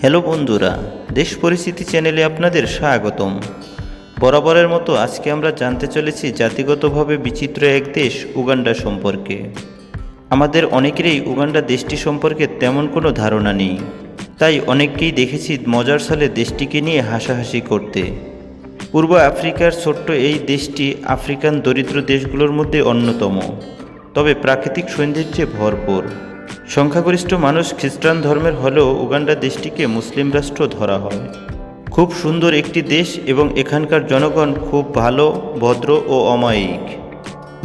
Hello বন্ধুরা, দেশ পরিস্থিতি চ্যানেলে আপনাদের স্বাগতম। বরাবরের মতো আজকে আমরা জানতে চলেছি জাতিগতভাবে বিচিত্র এক দেশ উগান্ডা সম্পর্কে। আমাদের অনেকেরই উগান্ডা দেশটি সম্পর্কে তেমন কোনো ধারণা নেই, তাই অনেককেই দেখেছি মজার ছলে দেশটিকে নিয়ে হাসাহাসি করতে। পূর্ব আফ্রিকার ছোট্ট এই দেশটি আফ্রিকান দরিদ্র দেশগুলোর মধ্যে অন্যতম, তবে প্রাকৃতিক সৌন্দর্যে ভরপুর। সংখ্যাগরিষ্ঠ মানুষ খ্রিস্টান ধর্মের হলেও উগান্ডা দেশটিকে মুসলিম রাষ্ট্র ধরা হয়। খুব সুন্দর একটি দেশ এবং এখানকার জনগণ খুব ভালো, ভদ্র ও অমায়িক।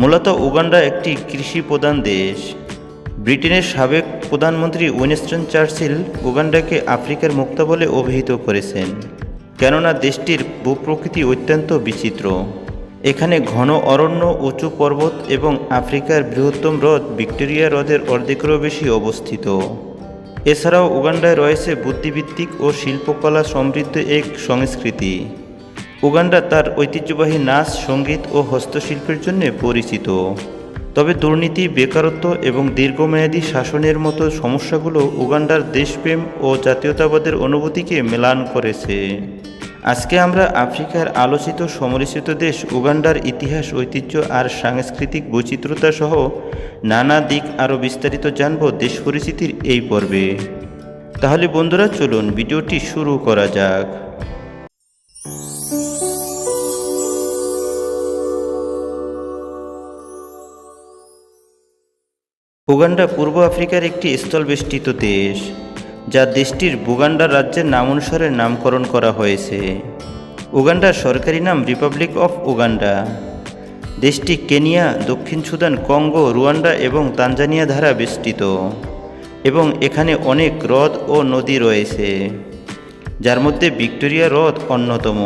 মূলত উগান্ডা একটি কৃষি প্রধান দেশ। ব্রিটেনের সাবেক প্রধানমন্ত্রী উইনস্টন চার্চিল উগান্ডাকে আফ্রিকার মুক্তা বলে অভিহিত করেছেন, কেননা দেশটির ভূপ্রকৃতি অত্যন্ত বিচিত্র। এখানে ঘন অরণ্য, উঁচু পর্বত এবং আফ্রিকার বৃহত্তম হ্রদ ভিক্টোরিয়া হ্রদের অর্ধেকেরও বেশি অবস্থিত। এছাড়াও উগান্ডায় রয়েছে বুদ্ধিভিত্তিক ও শিল্পকলা সমৃদ্ধ এক সংস্কৃতি। উগান্ডা তার ঐতিহ্যবাহী নাচ, সঙ্গীত ও হস্তশিল্পের জন্য পরিচিত। তবে দুর্নীতি, বেকারত্ব এবং দীর্ঘমেয়াদী শাসনের মতো সমস্যাগুলো উগান্ডার দেশপ্রেম ও জাতীয়তাবাদের অনুভূতিকে ম্লান করেছে। আজকে আমরা আফ্রিকার আলোচিত সমালোচিত দেশ উগান্ডার ইতিহাস, ঐতিহ্য আর সাংস্কৃতিক বৈচিত্র্যতা সহ নানা দিক আরও বিস্তারিত জানব দেশ পরিচিতির এই পর্বে। তাহলে বন্ধুরা, চলুন ভিডিওটি শুরু করা যাক। উগান্ডা পূর্ব আফ্রিকার একটি স্থলবেষ্টিত দেশ, যা দেশটির বুগান্ডা রাজ্যের নাম অনুসারে নামকরণ করা হয়েছে। উগান্ডার সরকারি নাম রিপাবলিক অফ উগান্ডা। দেশটি কেনিয়া, দক্ষিণ সুদান, কঙ্গো, রুয়ান্ডা এবং তানজানিয়া দ্বারা বেষ্টিত এবং এখানে অনেক হ্রদ ও নদী রয়েছে, যার মধ্যে ভিক্টোরিয়া হ্রদ অন্যতম।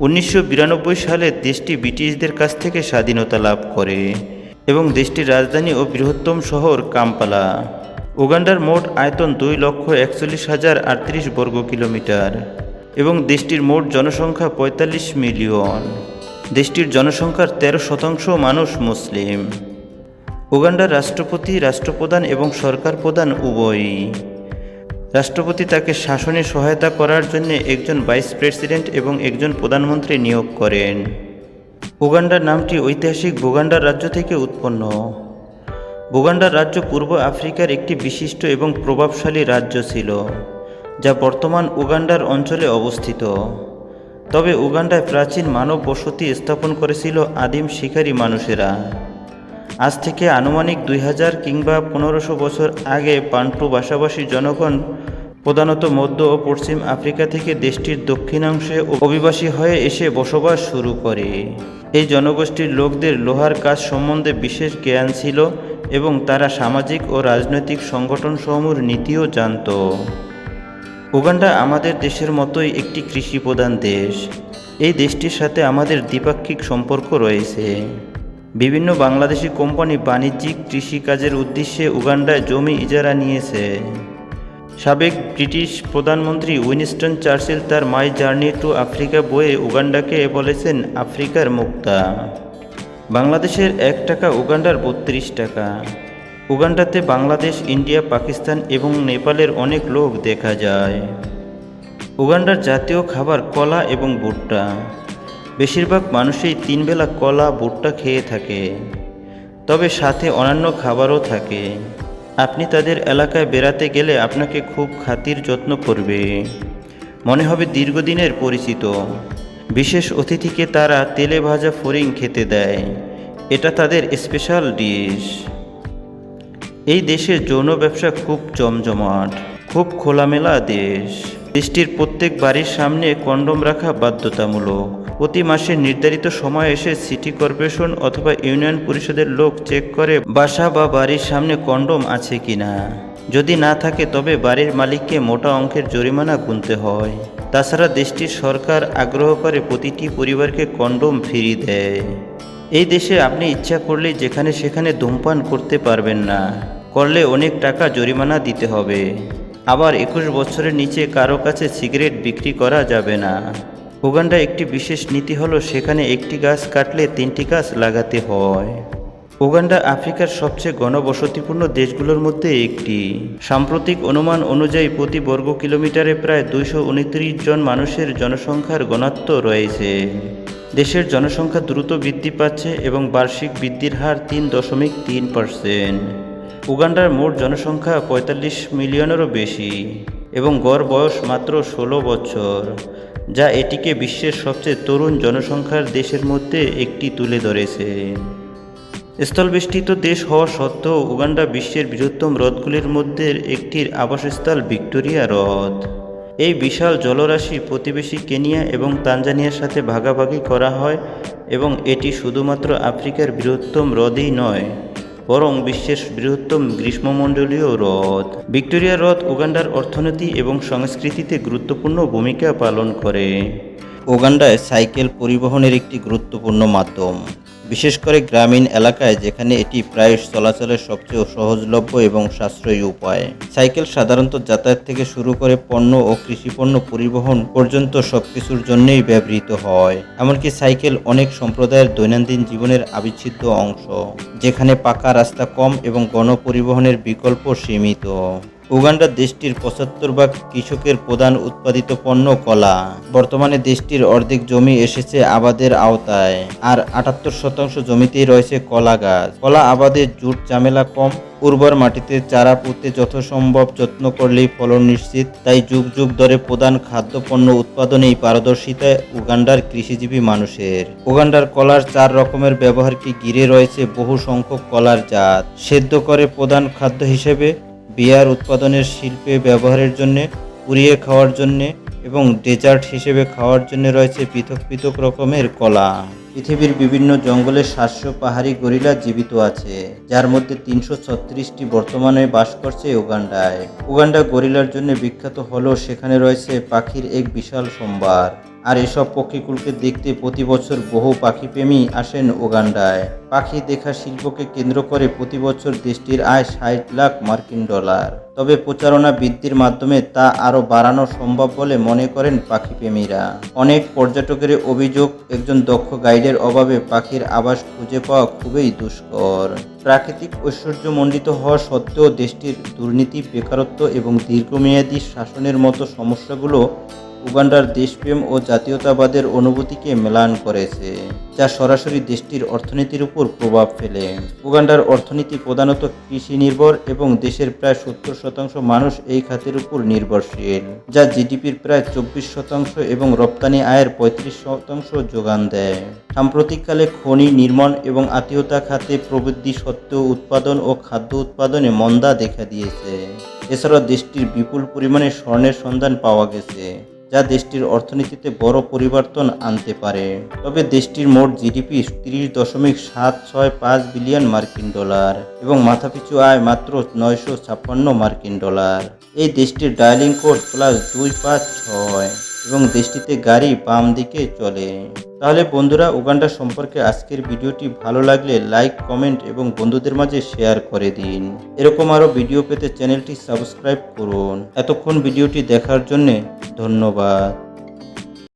1992 সালে দেশটি ব্রিটিশদের কাছ থেকে স্বাধীনতা লাভ করে এবং দেশটির রাজধানী ও বৃহত্তম শহর কাম্পালা। উগান্ডার মোট আয়তন 2,41,038 বর্গ কিলোমিটার এবং দেশটির মোট জনসংখ্যা 45 মিলিয়ন। দেশটির জনসংখ্যার 13% মানুষ মুসলিম। উগান্ডার রাষ্ট্রপতি, রাষ্ট্রপ্রধান এবং সরকার প্রধান উভয়ই। রাষ্ট্রপতি তাকে শাসনে সহায়তা করার জন্য একজন ভাইস প্রেসিডেন্ট এবং একজন প্রধানমন্ত্রী নিয়োগ করেন। উগান্ডার নামটি ঐতিহাসিক বুগান্ডার রাজ্য থেকে উৎপন্ন। বুগান্ডার রাজ্য পূর্ব আফ্রিকার একটি বিশিষ্ট এবং প্রভাবশালী রাজ্য ছিল, যা বর্তমান উগান্ডার অঞ্চলে অবস্থিত। তবে উগান্ডায় প্রাচীন মানব বসতি স্থাপন করেছিল আদিম শিকারী মানুষেরা। আজ থেকে আনুমানিক 2000 কিংবা 1500 বছর আগে বান্টু ভাষাভাষী জনগণ প্রধানত মধ্য ও পশ্চিম আফ্রিকা থেকে দেশটির দক্ষিণাংশে অভিবাসী হয়ে এসে বসবাস শুরু করে। এই জনগোষ্ঠীর লোকদের লোহার কাজ সম্বন্ধে বিশেষ জ্ঞান ছিল এবং তারা সামাজিক ও রাজনৈতিক সংগঠনসমূহের নীতিও জানত। উগান্ডা আমাদের দেশের মতোই একটি কৃষি প্রধান দেশ। এই দেশটির সাথে আমাদের দ্বিপাক্ষিক সম্পর্ক রয়েছে। বিভিন্ন বাংলাদেশি কোম্পানি বাণিজ্যিক কৃষিকাজের উদ্দেশ্যে উগান্ডায় জমি ইজারা নিয়েছে। সাবেক ব্রিটিশ প্রধানমন্ত্রী উইনস্টন চার্চিল তার মাই জার্নি টু আফ্রিকা বইয়ে উগান্ডাকে বলেছেন আফ্রিকার মুক্তা। বাংলাদেশের 1 টাকা উগান্ডার 32 টাকা। উগান্ডাতে বাংলাদেশ, ইন্ডিয়া, পাকিস্তান এবং নেপালের অনেক লোক দেখা যায়। উগান্ডার জাতীয় খাবার কলা এবং ভুট্টা। বেশিরভাগ মানুষই 3 বেলা কলা, ভুট্টা খেয়ে থাকে, তবে সাথে অন্যান্য খাবারও থাকে। আপনি তাদের এলাকায় বেড়াতে গেলে আপনাকে খুব খাতির যত্ন করবে, মনে হবে দীর্ঘদিনের পরিচিত। বিশেষ অতিথিকে তারা তেলে ভাজা ফড়িং খেতে দেয়, এটা তাদের স্পেশাল ডিশ। এই দেশের যৌন ব্যবসা খুব জমজমাট, খুব খোলামেলা দেশ। দেশটির প্রত্যেক বাড়ির সামনে কন্ডোম রাখা বাধ্যতামূলক। প্রতি মাসে নির্ধারিত সময় এসে সিটি কর্পোরেশন অথবা ইউনিয়ন পরিষদের লোক চেক করে বাসা বা বাড়ির সামনে কন্ডোম আছে কিনা। যদি না থাকে তবে বাড়ির মালিককে মোটা অঙ্কের জরিমানা গুনতে হয়। তাছাড়া দেশটির সরকার আগ্রহ করে প্রতিটি পরিবারকে কন্ডোম ফ্রি দেয়। এই দেশে আপনি ইচ্ছা করলেই যেখানে সেখানে ধূমপান করতে পারবেন না, করলে অনেক টাকা জরিমানা দিতে হবে। আবার 21 বছরের নিচে কারো কাছে সিগারেট বিক্রি করা যাবে না। উগান্ডা একটি বিশেষ নীতি হলো সেখানে একটি গাছ কাটলে 3টি গাছ লাগাতে হয়। উগান্ডা আফ্রিকার সবচেয়ে ঘনবসতিপূর্ণ দেশগুলোর মধ্যে একটি। সাম্প্রতিক অনুমান অনুযায়ী প্রতি বর্গ কিলোমিটারে প্রায় 229 জন মানুষের জনসংখ্যার ঘনত্ব রয়েছে। দেশের জনসংখ্যা দ্রুত বৃদ্ধি পাচ্ছে এবং বার্ষিক বৃদ্ধির হার 3.3%। উগান্ডার মোট জনসংখ্যা 45 মিলিয়নেরও বেশি এবং গড় বয়স মাত্র 16 বছর, যা এটিকে বিশ্বের সবচেয়ে তরুণ জনসংখ্যার দেশের মধ্যে একটি তুলে ধরেছে। স্থলবেষ্টিত দেশ হওয়া সত্ত্বেও উগান্ডা বিশ্বের বৃহত্তম হ্রদগুলির মধ্যে একটির আবাসস্থল ভিক্টোরিয়া হ্রদ। এই বিশাল জলরাশি প্রতিবেশী কেনিয়া এবং তানজানিয়ার সাথে ভাগাভাগি করা হয় এবং এটি শুধুমাত্র আফ্রিকার বৃহত্তম হ্রদই নয়, বরং বিশ্বের বৃহত্তম গ্রীষ্মমণ্ডলীয় হ্রদ। ভিক্টোরিয়া হ্রদ উগান্ডার অর্থনীতি এবং সংস্কৃতিতে গুরুত্বপূর্ণ ভূমিকা পালন করে। উগান্ডায় সাইকেল পরিবহনের একটি গুরুত্বপূর্ণ মাধ্যম, বিশেষ করে গ্রামীণ এলাকায় যেখানে এটি প্রায় চলাচলের সবচেয়ে সহজলভ্য এবং সাশ্রয়ী উপায়। সাইকেল সাধারণত যাতায়াত থেকে শুরু করে পণ্য ও কৃষিপণ্য পরিবহন পর্যন্ত সবকিছুর জন্যই ব্যবহৃত হয়। এমনকি সাইকেল অনেক সম্প্রদায়ের দৈনন্দিন জীবনের অবিচ্ছেদ্য অংশ, যেখানে পাকা রাস্তা কম এবং গণপরিবহনের বিকল্প সীমিত। উগান্ডা দেশটির 75% কৃষকের প্রধান উৎপাদিত পণ্য কলা। বর্তমানে দেশটির অর্ধেক জমি এসেছে আবাদের আওতায়, আর 78% জমিতেই রয়েছে কলা গাছ। কলা আবাদে জুট ঝামেলা কম, উর্বর মাটিতে চারা পুঁতে যথাসম্ভব যত্ন করলেই ফলন নিশ্চিত। তাই যুগ যুগ ধরে প্রধান খাদ্যপণ্য উৎপাদনেই পারদর্শিতা উগান্ডার কৃষিজীবী মানুষের। উগান্ডার কলার 4 রকমের ব্যবহারকে ঘিরে রয়েছে বহু সংখ্যক কলার জাত। সেদ্ধ করে প্রধান খাদ্য হিসেবে, বিয়ার উৎপাদনের শিল্পে ব্যবহারের জন্য, পুড়িয়ে খাওয়ার জন্য এবং ডেজার্ট হিসেবে খাওয়ার জন্য রয়েছে পৃথক পৃথক রকমের কলা। পৃথিবীর বিভিন্ন জঙ্গলে 700 পাহাড়ি গরিলা জীবিত আছে, যার মধ্যে 336টি বর্তমানে বাস করছে উগান্ডায়। উগান্ডা গরিলার জন্য বিখ্যাত হলেও সেখানে রয়েছে পাখির এক বিশাল সম্ভার, আর এসব পক্ষীকুলকে দেখতে প্রতি বছর বহু পাখিপ্রেমী আসেন উগান্ডায়। পাখি দেখা শিল্পকে কেন্দ্র করে প্রতি বছর দেশটির আয় 60 লাখ মার্কিন ডলার। তবে প্রচারণা বৃদ্ধির মাধ্যমে তা আরও বাড়ানো সম্ভব বলে মনে করেন পাখিপ্রেমীরা। অনেক পর্যটকের অভিযোগ, একজন দক্ষ গাইডের অভাবে পাখির আবাস খুঁজে পাওয়া খুবই দুষ্কর। প্রাকৃতিক ঐশ্বর্যমণ্ডিত হওয়া সত্ত্বেও দেশটির দুর্নীতি, বেকারত্ব এবং দীর্ঘমেয়াদী শাসনের মতো সমস্যাগুলো উগান্ডার দেশপ্রেম ও জাতীয়তাবাদের অনুভূতিকে ম্লান করেছে, যা সরাসরি দেশটির অর্থনীতির উপর প্রভাব ফেলে। উগান্ডার অর্থনীতি প্রধানত কৃষি নির্ভর এবং দেশের প্রায় 70% মানুষ এই খাতের উপর নির্ভরশীল, যা জিডিপির প্রায় 24% এবং রপ্তানি আয়ের 35% যোগান দেয়। সাম্প্রতিককালে খনি নির্মাণ এবং আতিথ্যতা খাতে প্রবৃদ্ধি সত্ত্বেও উৎপাদন ও খাদ্য উৎপাদনে মন্দা দেখা দিয়েছে। এছাড়াও দেশটির বিপুল পরিমাণে স্বর্ণের সন্ধান পাওয়া গেছে, যা দেশটির অর্থনীতিতে বড় পরিবর্তন আনতে পারে। তবে দেশটির মোট জিডিপি 30.765 বিলিয়ন মার্কিন ডলার এবং মাথাপিছু আয় মাত্র 956 মার্কিন ডলার। এই দেশটির ডায়ালিং কোড +256 এবং দেশটিতে গাড়ি বাম দিকে চলে। তাহলে বন্ধুরা, উগান্ডা সম্পর্কে আজকের ভিডিওটি ভালো লাগলে লাইক, কমেন্ট এবং বন্ধুদের মাঝে শেয়ার করে দিন। এরকম আরও ভিডিও পেতে চ্যানেলটি সাবস্ক্রাইব করুন। এতক্ষণ ভিডিওটি দেখার জন্য ধন্যবাদ।